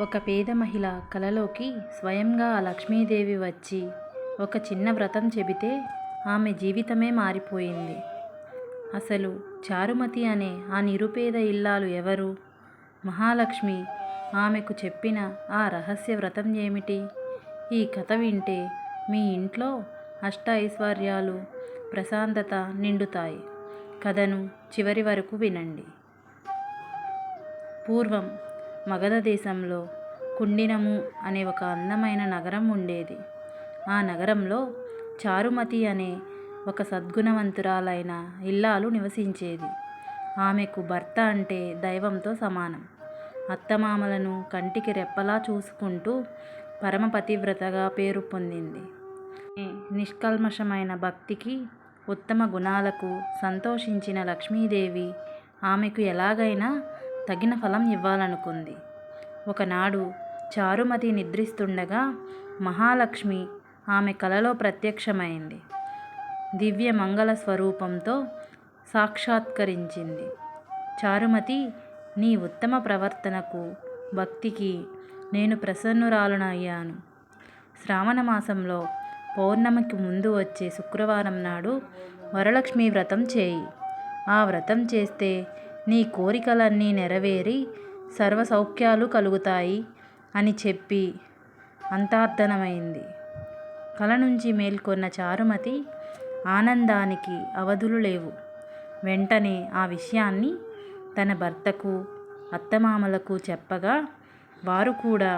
ఒక పేద మహిళ కలలోకి స్వయంగా ఆ లక్ష్మీదేవి వచ్చి ఒక చిన్న వ్రతం చెబితే ఆమె జీవితమే మారిపోయింది. అసలు చారుమతి అనే ఆ నిరుపేద ఇల్లాలు ఎవరు? మహాలక్ష్మి ఆమెకు చెప్పిన ఆ రహస్య వ్రతం ఏమిటి? ఈ కథ వింటే మీ ఇంట్లో అష్ట ఐశ్వర్యాలు, ప్రశాంతత నిండుతాయి. కథను చివరి వరకు వినండి. పూర్వం మగధ దేశంలో కుండినము అనే ఒక అందమైన నగరం ఉండేది. ఆ నగరంలో చారుమతి అనే ఒక సద్గుణవంతురాలైన ఇల్లాలు నివసించేది. ఆమెకు భర్త అంటే దైవంతో సమానం. అత్తమామలను కంటికి రెప్పలా చూసుకుంటూ పరమ పతివ్రతగా పేరు పొందింది. నిష్కల్మషమైన భక్తికి, ఉత్తమ గుణాలకు సంతోషించిన లక్ష్మీదేవి ఆమెకు ఎలాగైనా తగిన ఫలం ఇవ్వాలనుకుంది. ఒకనాడు చారుమతి నిద్రిస్తుండగా మహాలక్ష్మి ఆమె కలలో ప్రత్యక్షమైంది. దివ్య మంగళ స్వరూపంతో సాక్షాత్కరించింది. చారుమతి, నీ ఉత్తమ ప్రవర్తనకు, భక్తికి నేను ప్రసన్నురాలునయ్యాను. శ్రావణ మాసంలో పౌర్ణమికి ముందు వచ్చే శుక్రవారం నాడు వరలక్ష్మి వ్రతం చేయి. ఆ వ్రతం చేస్తే నీ కోరికలన్నీ నెరవేరి సర్వ సౌఖ్యాలు కలుగుతాయి అని చెప్పి అంతర్ధానమైంది. కల నుంచి మేల్కొన్న చారుమతి ఆనందానికి అవధులు లేవు. వెంటనే ఆ విషయాన్ని తన భర్తకు, అత్తమామలకు చెప్పగా వారు కూడా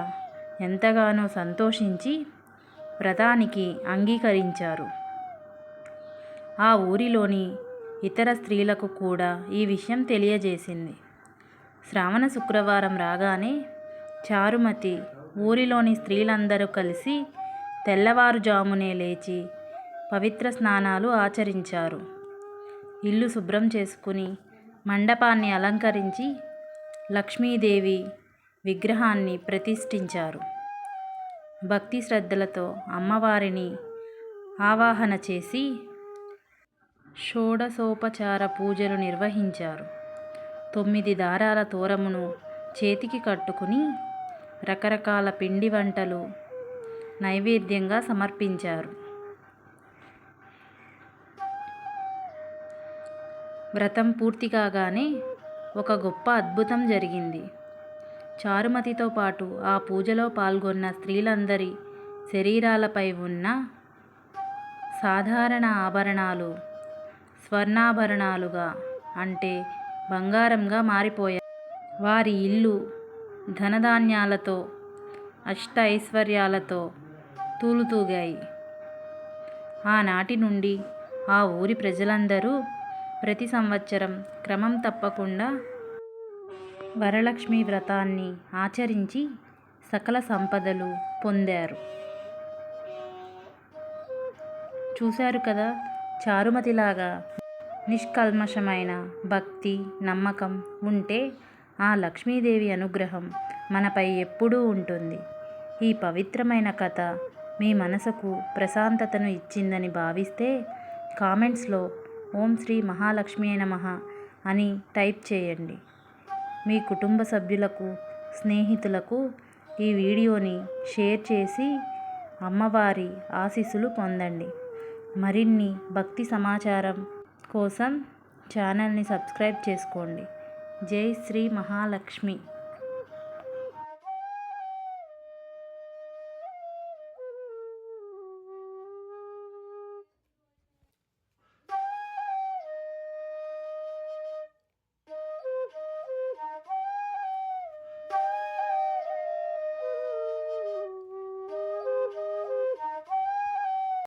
ఎంతగానో సంతోషించి వ్రతానికి అంగీకరించారు. ఆ ఊరిలోని ఇతర స్త్రీలకు కూడా ఈ విషయం తెలియజేసింది. శ్రావణ శుక్రవారం రాగానే చారుమతి ఊరిలోని స్త్రీలందరూ కలిసి తెల్లవారుజామునే లేచి పవిత్ర స్నానాలు ఆచరించారు. ఇల్లు శుభ్రం చేసుకుని మండపాన్ని అలంకరించి లక్ష్మీదేవి విగ్రహాన్ని ప్రతిష్ఠించారు. భక్తి శ్రద్ధలతో అమ్మవారిని ఆవాహన చేసి షోడశోపచార పూజలు నిర్వహించారు. 9 దారాల తోరమును చేతికి కట్టుకుని రకరకాల పిండి వంటలు నైవేద్యంగా సమర్పించారు. వ్రతం పూర్తి కాగానే ఒక గొప్ప అద్భుతం జరిగింది. చారుమతితో పాటు ఆ పూజలో పాల్గొన్న స్త్రీలందరి శరీరాలపై ఉన్న సాధారణ ఆభరణాలు స్వర్ణాభరణాలుగా, అంటే బంగారంగా మారిపోయాయి. వారి ఇల్లు ధనధాన్యాలతో, అష్ట ఐశ్వర్యాలతో తూలుతూగాయి. ఆనాటి నుండి ఆ ఊరి ప్రజలందరూ ప్రతి సంవత్సరం క్రమం తప్పకుండా వరలక్ష్మి వ్రతాన్ని ఆచరించి సకల సంపదలు పొందారు. చూశారు కదా, చారుమతిలాగా నిష్కల్మషమైన భక్తి, నమ్మకం ఉంటే ఆ లక్ష్మీదేవి అనుగ్రహం మనపై ఎప్పుడూ ఉంటుంది. ఈ పవిత్రమైన కథ మీ మనసుకు ప్రశాంతతను ఇచ్చిందని భావిస్తే కామెంట్స్లో ఓం శ్రీ మహాలక్ష్మీ నమః అని టైప్ చేయండి. మీ కుటుంబ సభ్యులకు, స్నేహితులకు ఈ వీడియోని షేర్ చేసి అమ్మవారి ఆశీస్సులు పొందండి. మరిన్ని భక్తి సమాచారం కోసం ఛానల్ని సబ్స్క్రైబ్ చేసుకోండి. జై శ్రీ మహాలక్ష్మి.